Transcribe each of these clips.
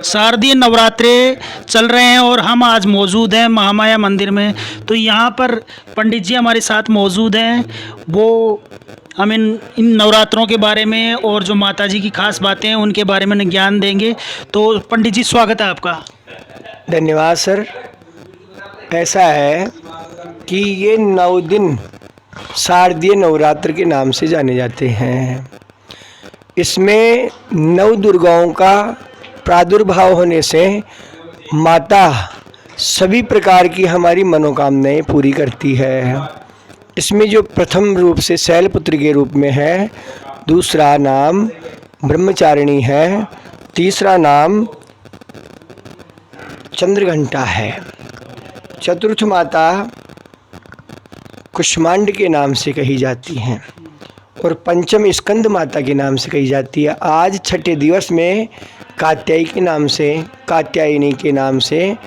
शारदीय नवरात्रे चल रहे हैं और हम आज मौजूद हैं महामाया मंदिर में। तो यहाँ पर पंडित जी हमारे साथ मौजूद हैं, वो हम इन नवरात्रों के बारे में और जो माता जी की खास बातें हैं उनके बारे में ज्ञान देंगे। तो पंडित जी स्वागत है आपका। धन्यवाद सर। ऐसा है कि ये 9 दिन शारदीय नवरात्र के नाम से जाने जाते हैं। इसमें 9 दुर्गाओं का प्रादुर्भाव होने से माता सभी प्रकार की हमारी मनोकामनाएं पूरी करती है। इसमें जो प्रथम रूप से शैलपुत्री के रूप में है, दूसरा नाम ब्रह्मचारिणी है, तीसरा नाम चंद्रघंटा है, चतुर्थ माता कुष्मांड के नाम से कही जाती हैं और पंचम स्कंद माता के नाम से कही जाती है। आज छठे दिवस में कात्यायनी के नाम से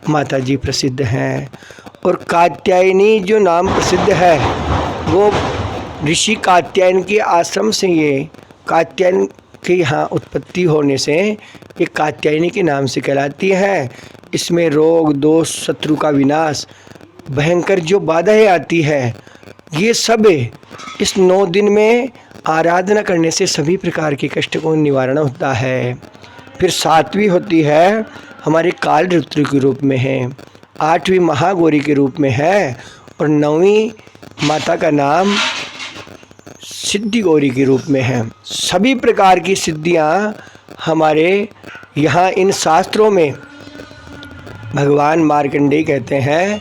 माता जी प्रसिद्ध हैं। और कात्यायनी जो नाम प्रसिद्ध है वो ऋषि कात्यायन के आश्रम से, ये कात्यायन के यहाँ उत्पत्ति होने से ये कात्यायनी के नाम से कहलाती है। इसमें रोग दोष शत्रु का विनाश, भयंकर जो बाधाएं आती है, ये सब इस 9 दिन में आराधना करने से सभी प्रकार के कष्ट को निवारण होता है। फिर 7वीं होती है हमारे काल रुद्र के रूप में है, 8वीं महागौरी के रूप में है और 9वीं माता का नाम सिद्धि गौरी के रूप में है। सभी प्रकार की सिद्धियां हमारे यहाँ इन शास्त्रों में भगवान मार्कंडेय कहते हैं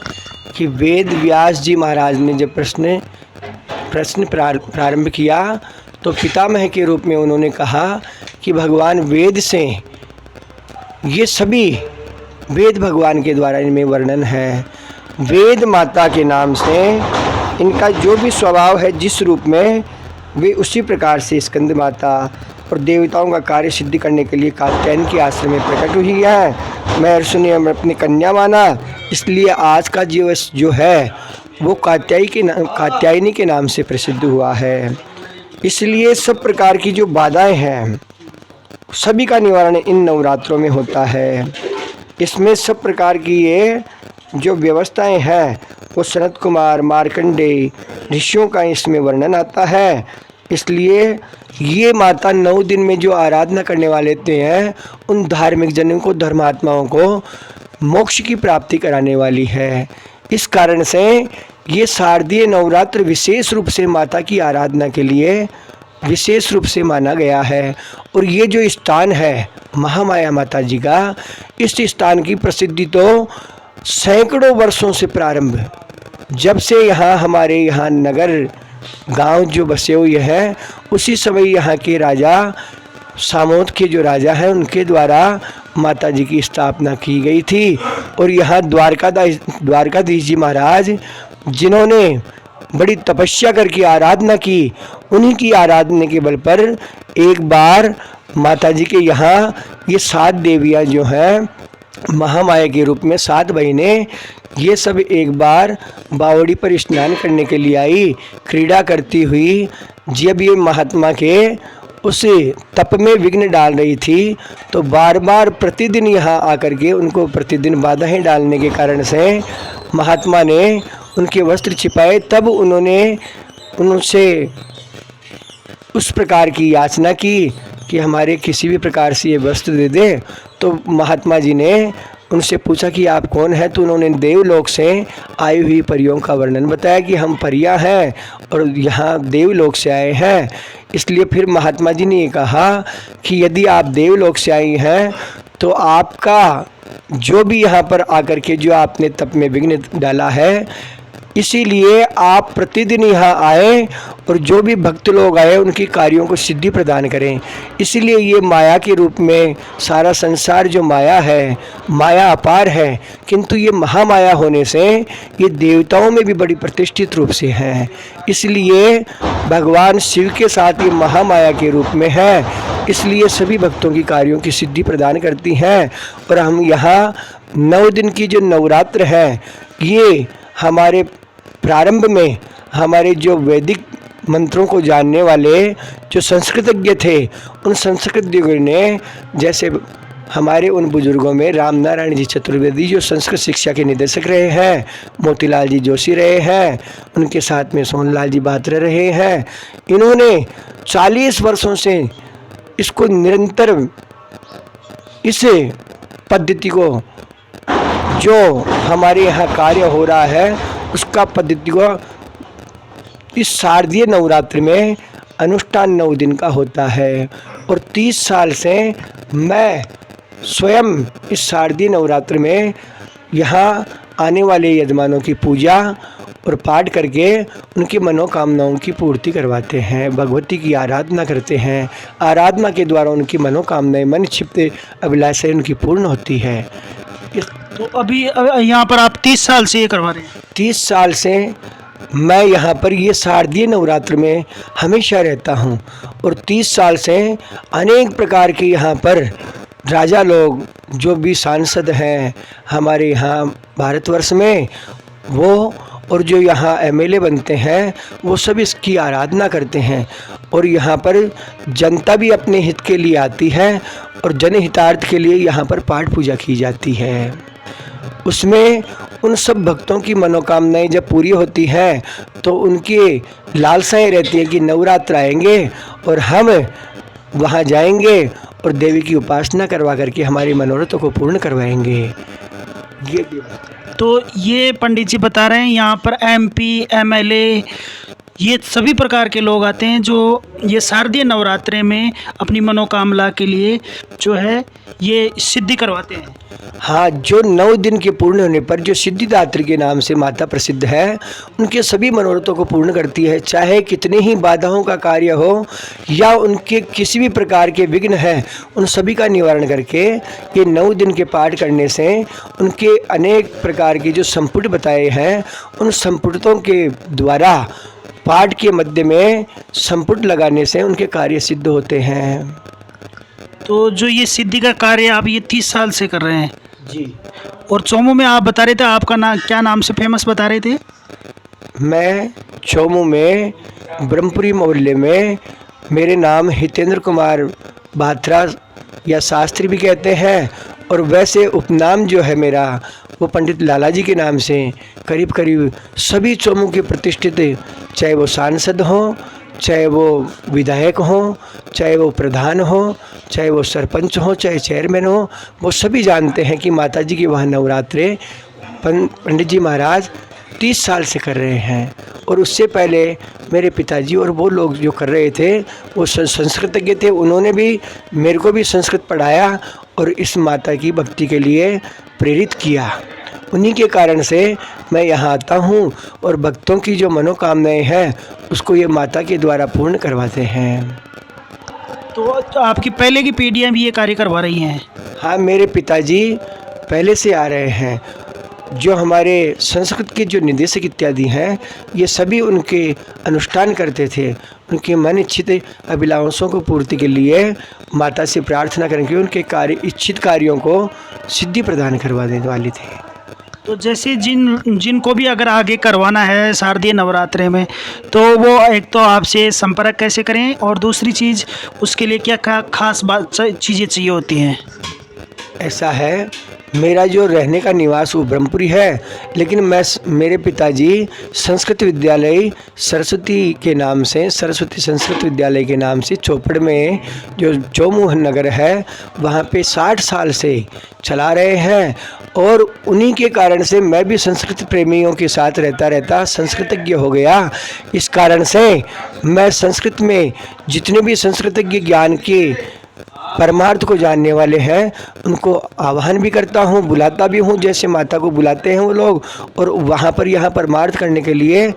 कि वेद व्यास जी महाराज ने जब प्रश्न प्रारंभ किया तो पितामह के रूप में उन्होंने कहा कि भगवान वेद से, ये सभी वेद भगवान के द्वारा इनमें वर्णन है। वेद माता के नाम से इनका जो भी स्वभाव है, जिस रूप में, वे उसी प्रकार से स्कंद माता और देवताओं का कार्य सिद्ध करने के लिए कात्यायन के आश्रम में प्रकट हुई है। महर्षि ने अपनी कन्या माना, इसलिए आज का दिवस जो है वो कात्यायनी के नाम से प्रसिद्ध हुआ है। इसलिए सब प्रकार की जो बाधाएं हैं सभी का निवारण इन नवरात्रों में होता है। इसमें सब प्रकार की ये जो व्यवस्थाएं हैं वो सनत कुमार मार्कंडेय ऋषियों का इसमें वर्णन आता है। इसलिए ये माता 9 दिन में जो आराधना करने वाले हैं उन धार्मिक जनों को, धर्मात्माओं को मोक्ष की प्राप्ति कराने वाली है। इस कारण से ये शारदीय नवरात्र विशेष रूप से माता की आराधना के लिए विशेष रूप से माना गया है। और ये जो स्थान है महामाया माता जी का, इस स्थान की प्रसिद्धि तो सैकड़ों वर्षों से प्रारंभ, जब से यहाँ हमारे यहाँ नगर गांव जो बसे हुए हैं, उसी समय यहाँ के राजा सामोद के जो राजा हैं उनके द्वारा माता जी की स्थापना की गई थी। और यहाँ द्वारकाधीश जी महाराज जिन्होंने बड़ी तपस्या करके आराधना की, उन्हीं की आराधना के बल पर एक बार माता जी के यहाँ ये 7 देवियाँ जो हैं महामाया के रूप में 7 बहनें, ये सब एक बार बावड़ी पर स्नान करने के लिए आई, क्रीड़ा करती हुई। जब ये महात्मा के उस तप में विघ्न डाल रही थी तो बार बार प्रतिदिन यहाँ आकर के उनको प्रतिदिन बाधाएं डालने के कारण से महात्मा ने उनके वस्त्र छिपाए। तब उन्होंने उनसे उस प्रकार की याचना की कि हमारे किसी भी प्रकार से ये वस्त्र दे दे। तो महात्मा जी ने उनसे पूछा कि आप कौन हैं। तो उन्होंने देवलोक से आई हुई परियों का वर्णन बताया कि हम परियां हैं और यहाँ देवलोक से आए हैं। इसलिए फिर महात्मा जी ने ये कहा कि यदि आप देवलोक से आई हैं तो आपका जो भी यहाँ पर आकर के जो आपने तप में विघ्न डाला है, इसीलिए आप प्रतिदिन यहाँ आए और जो भी भक्त लोग आए उनकी कार्यों को सिद्धि प्रदान करें। इसीलिए ये माया के रूप में सारा संसार जो माया है, माया अपार है, किंतु ये महामाया होने से ये देवताओं में भी बड़ी प्रतिष्ठित रूप से है। इसलिए भगवान शिव के साथ ये महामाया के रूप में है, इसलिए सभी भक्तों की कार्यों की सिद्धि प्रदान करती हैं। और हम यहाँ 9 दिन की जो नवरात्र है, ये हमारे प्रारंभ में हमारे जो वैदिक मंत्रों को जानने वाले जो संस्कृतज्ञ थे, उन संस्कृतज्ञों ने, जैसे हमारे उन बुजुर्गों में राम नारायण जी चतुर्वेदी जो संस्कृत शिक्षा के निदेशक रहे हैं, मोतीलाल जी जोशी रहे हैं, उनके साथ में सोनलाल जी बात्रे रहे हैं, इन्होंने 40 वर्षों से इसको निरंतर, इस पद्धति को जो हमारे यहाँ कार्य हो रहा है उसका पद्धति को इस शारदीय नवरात्रि में अनुष्ठान 9 दिन का होता है। और 30 साल से मैं स्वयं इस शारदीय नवरात्रि में यहाँ आने वाले यजमानों की पूजा और पाठ करके उनकी मनोकामनाओं की पूर्ति करवाते हैं, भगवती की आराधना करते हैं। आराधना के द्वारा उनकी मनोकामनाएं, मन क्षिप्त अभिलाषाएं उनकी पूर्ण होती है। तो अभी यहाँ पर आप 30 साल से ये करवा रहे हैं? 30 साल से मैं यहाँ पर ये शारदीय नवरात्र में हमेशा रहता हूँ। और 30 साल से अनेक प्रकार के यहाँ पर राजा लोग जो भी सांसद हैं हमारे यहाँ भारतवर्ष में, वो और जो यहाँ एमएलए बनते हैं, वो सब इसकी आराधना करते हैं। और यहाँ पर जनता भी अपने हित के लिए आती है और जनहितार्थ के लिए यहाँ पर पाठ पूजा की जाती है। उसमें उन सब भक्तों की मनोकामनाएं जब पूरी होती हैं तो उनकी लालसाएं रहती हैं कि नवरात्र आएंगे और हम वहाँ जाएंगे और देवी की उपासना करवा करके हमारी मनोरथों को पूर्ण करवाएंगे। ये भी बात है। तो ये पंडित जी बता रहे हैं यहाँ पर एमपी, एमएलए, ये सभी प्रकार के लोग आते हैं जो ये शारदीय नवरात्रि में अपनी मनोकामना के लिए जो है ये सिद्धि करवाते हैं। हाँ, जो 9 दिन के पूर्ण होने पर जो सिद्धिदात्री के नाम से माता प्रसिद्ध है, उनके सभी मनोरथों को पूर्ण करती है। चाहे कितनी ही बाधाओं का कार्य हो या उनके किसी भी प्रकार के विघ्न हैं, उन सभी का निवारण करके ये 9 दिन के पाठ करने से उनके अनेक प्रकार के जो संपुट बताए हैं, उन संपुटों के द्वारा पाठ के मध्य में संपुट लगाने से उनके कार्य सिद्ध होते हैं। तो जो ये सिद्धि का कार्य आप ये 30 साल से कर रहे हैं जी। और चोमू में आप बता रहे थे, आपका नाम क्या नाम से फेमस बता रहे थे? मैं चोमू में ब्रह्मपुरी मोहल्ले में, मेरे नाम हितेंद्र कुमार बात्रा या शास्त्री भी कहते हैं, और वैसे उपनाम जो है मेरा वो पंडित लाला जी के नाम से करीब करीब सभी चोमू के प्रतिष्ठित, चाहे वो सांसद हों, चाहे वो विधायक हों, चाहे वो प्रधान हो, चाहे वो सरपंच हो, चाहे चेयरमैन हो, वो सभी जानते हैं कि माता जी के वहाँ नवरात्रे पंडित जी महाराज 30 साल से कर रहे हैं। और उससे पहले मेरे पिताजी और वो लोग जो कर रहे थे वो संस्कृतज्ञ थे, उन्होंने भी मेरे को भी संस्कृत पढ़ाया और इस माता की भक्ति के लिए प्रेरित किया। उन्हीं के कारण से मैं यहाँ आता हूँ और भक्तों की जो मनोकामनाएं हैं उसको ये माता के द्वारा पूर्ण करवाते हैं। तो आपकी पहले की पीढ़ियाँ भी ये कार्य करवा रही हैं? हाँ, मेरे पिताजी पहले से आ रहे हैं। जो हमारे संस्कृत के जो निदेशक इत्यादि हैं, ये सभी उनके अनुष्ठान करते थे। उनके मन इच्छित अभिलाषों को पूर्ति के लिए माता से प्रार्थना करके उनके कार्य, इच्छित कार्यों को सिद्धि प्रदान करवा देने वाले थे। तो जैसे जिनको भी अगर आगे करवाना है शारदीय नवरात्रि में, तो वो एक तो आपसे संपर्क कैसे करें, और दूसरी चीज़ उसके लिए क्या खास चीज़ें चाहिए होती हैं? ऐसा है, मेरा जो रहने का निवास वो ब्रह्मपुरी है, लेकिन मेरे पिताजी संस्कृत विद्यालय सरस्वती के नाम से, सरस्वती संस्कृत विद्यालय के नाम से चौपड़ में जो चोमू नगर है वहाँ पे 60 साल से चला रहे हैं। और उन्हीं के कारण से मैं भी संस्कृत प्रेमियों के साथ रहता संस्कृतज्ञ हो गया। इस कारण से मैं संस्कृत में जितने भी संस्कृतज्ञ ज्ञान के परमार्थ को जानने वाले हैं उनको आह्वान भी करता हूँ, बुलाता भी हूँ, जैसे माता को बुलाते हैं वो लोग। और वहाँ पर यहाँ परमार्थ करने के लिए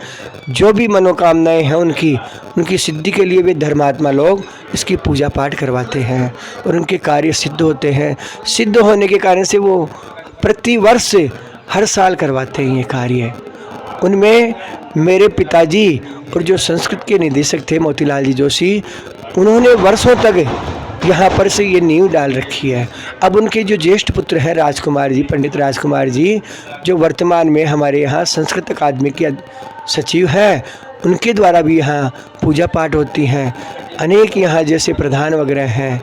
जो भी मनोकामनाएं हैं उनकी सिद्धि के लिए वे धर्मात्मा लोग इसकी पूजा पाठ करवाते हैं और उनके कार्य सिद्ध होते हैं। सिद्ध होने के कारण से वो प्रतिवर्ष हर साल करवाते हैं ये कार्य। उनमें मेरे पिताजी और जो संस्कृत के निदेशक थे मोतीलाल जी जोशी, उन्होंने वर्षों तक यहाँ पर से ये नींव डाल रखी है। अब उनके जो ज्येष्ठ पुत्र हैं राजकुमार जी, पंडित राजकुमार जी, जो वर्तमान में हमारे यहाँ संस्कृत अकादमी के सचिव हैं, उनके द्वारा भी यहाँ पूजा पाठ होती हैं। अनेक यहाँ जैसे प्रधान वगैरह हैं,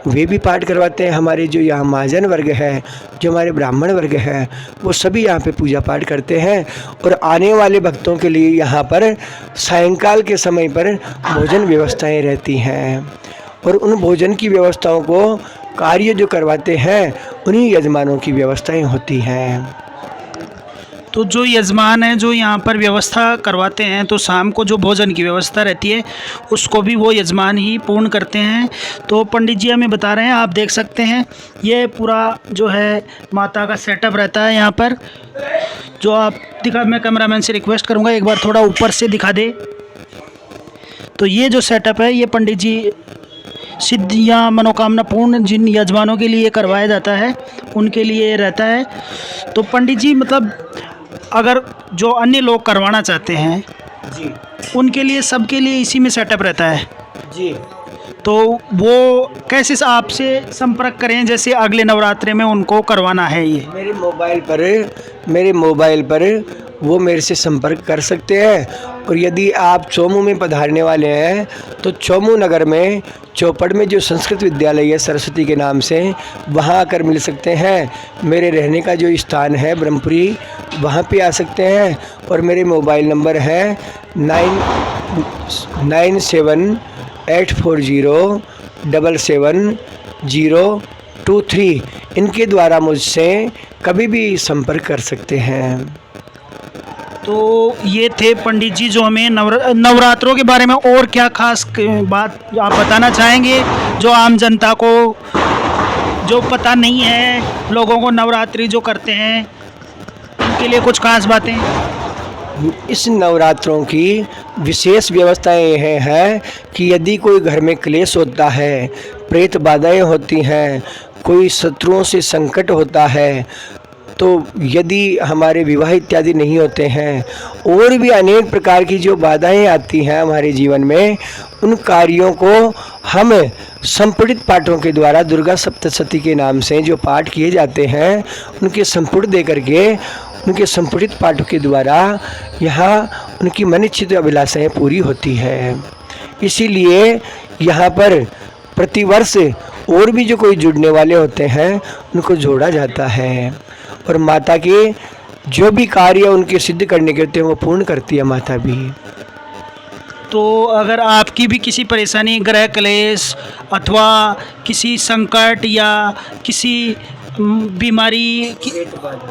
वे भी पाठ करवाते हैं। हमारे जो यहाँ महाजन वर्ग है, जो हमारे ब्राह्मण वर्ग है, वो सभी यहाँ पे पूजा पाठ करते हैं। और आने वाले भक्तों के लिए यहाँ पर सायंकाल के समय पर भोजन व्यवस्थाएं रहती हैं। और उन भोजन की व्यवस्थाओं को कार्य जो करवाते हैं उन्हीं यजमानों की व्यवस्थाएं होती हैं। तो जो यजमान हैं जो यहाँ पर व्यवस्था करवाते हैं, तो शाम को जो भोजन की व्यवस्था रहती है उसको भी वो यजमान ही पूर्ण करते हैं। तो पंडित जी हमें बता रहे हैं, आप देख सकते हैं ये पूरा जो है माता का सेटअप रहता है यहाँ पर, जो आप दिखा, मैं कैमरामैन से रिक्वेस्ट करूँगा एक बार थोड़ा ऊपर से दिखा दे। तो ये जो सेटअप है ये पंडित जी सिद्ध या मनोकामना पूर्ण जिन यजमानों के लिए करवाया जाता है उनके लिए रहता है। तो पंडित जी मतलब अगर जो अन्य लोग करवाना चाहते हैं जी उनके लिए, सबके लिए इसी में सेटअप रहता है। जी। तो वो कैसे आपसे संपर्क करें, जैसे अगले नवरात्रे में उनको करवाना है ये? मेरे मोबाइल पर वो मेरे से संपर्क कर सकते हैं। और यदि आप चोमू में पधारने वाले हैं तो चोमू नगर में चौपड़ में जो संस्कृत विद्यालय है सरस्वती के नाम से, वहाँ आकर मिल सकते हैं। मेरे रहने का जो स्थान है ब्रह्मपुरी, वहाँ पे आ सकते हैं। और मेरे मोबाइल नंबर है 997840777023। इनके द्वारा मुझसे कभी भी संपर्क कर सकते हैं। तो ये थे पंडित जी जो हमें नवरात्रों के बारे में और क्या खास बात आप बताना चाहेंगे जो आम जनता को जो पता नहीं है, लोगों को नवरात्रि जो करते हैं उनके लिए कुछ खास बातें? इस नवरात्रों की विशेष व्यवस्थाएं यह है कि यदि कोई घर में क्लेश होता है, प्रेत बाधाएं होती हैं, कोई शत्रुओं से संकट होता है, तो यदि हमारे विवाह इत्यादि नहीं होते हैं, और भी अनेक प्रकार की जो बाधाएं आती हैं हमारे जीवन में, उन कार्यों को हम संपुटित पाठों के द्वारा, दुर्गा सप्तशती के नाम से जो पाठ किए जाते हैं उनके संपुट दे करके, उनके संपुटित पाठों के द्वारा यहाँ उनकी मनिच्छित अभिलाषाएँ पूरी होती है। इसीलिए यहाँ पर प्रतिवर्ष और भी जो कोई जुड़ने वाले होते हैं उनको जोड़ा जाता है। और माता के जो भी कार्य उनके सिद्ध करने के होते हैं वो पूर्ण करती है माता भी। तो अगर आपकी भी किसी परेशानी, ग्रह क्लेश अथवा किसी संकट या किसी बीमारी,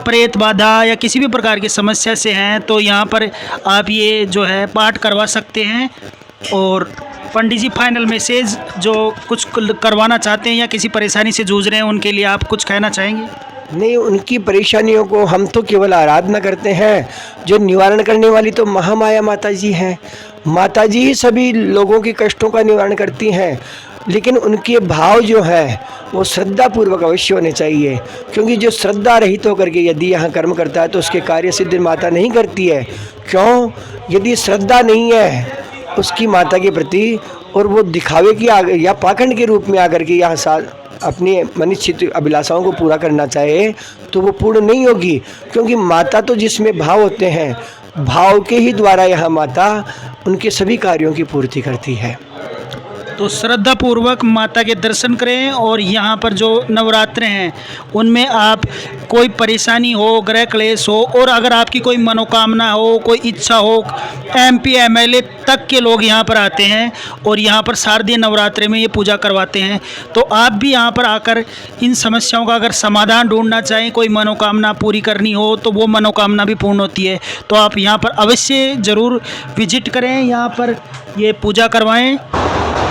प्रेत बाधा या किसी भी प्रकार की समस्या से हैं, तो यहाँ पर आप ये जो है पाठ करवा सकते हैं। और पंडित जी फाइनल मैसेज जो कुछ करवाना चाहते हैं या किसी परेशानी से जूझ रहे हैं उनके लिए आप कुछ कहना चाहेंगे? नहीं, उनकी परेशानियों को हम तो केवल आराधना करते हैं। जो निवारण करने वाली तो महामाया माता जी हैं। माता जी ही सभी लोगों के कष्टों का निवारण करती हैं, लेकिन उनके भाव जो है वो श्रद्धा पूर्वक अवश्य होने चाहिए। क्योंकि जो श्रद्धा रहित होकर के यदि यहाँ कर्म करता है तो उसके कार्य सिद्ध माता नहीं करती है। क्यों? यदि श्रद्धा नहीं है उसकी माता के प्रति, और वो दिखावे की या पाखंड के रूप में आकर के यहाँ अपनी मनिच्छित अभिलाषाओं को पूरा करना चाहे तो वो पूर्ण नहीं होगी। क्योंकि माता तो जिसमें भाव होते हैं, भाव के ही द्वारा यहाँ माता उनके सभी कार्यों की पूर्ति करती है। तो श्रद्धापूर्वक माता के दर्शन करें। और यहाँ पर जो नवरात्रे हैं उनमें आप कोई परेशानी हो, ग्रह क्लेश हो, और अगर आपकी कोई मनोकामना हो, कोई इच्छा हो, MP MLA तक के लोग यहाँ पर आते हैं और यहाँ पर शारदीय नवरात्रे में ये पूजा करवाते हैं। तो आप भी यहाँ पर आकर इन समस्याओं का अगर समाधान ढूंढना चाहें, कोई मनोकामना पूरी करनी हो तो वो मनोकामना भी पूर्ण होती है। तो आप यहाँ पर अवश्य ज़रूर विजिट करें, यहाँ पर ये पूजा करवाएँ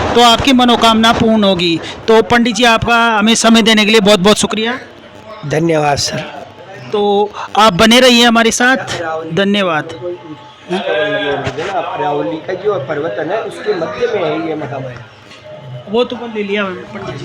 तो आपकी मनोकामना पूर्ण होगी। तो पंडित जी आपका हमें समय देने के लिए बहुत बहुत शुक्रिया। धन्यवाद सर। तो आप बने रहिए हमारे साथ। धन्यवाद। अरावली का जो पर्वत है ना उसके मध्य में है ये महामाया। वो तो ले लिया पंडित जी।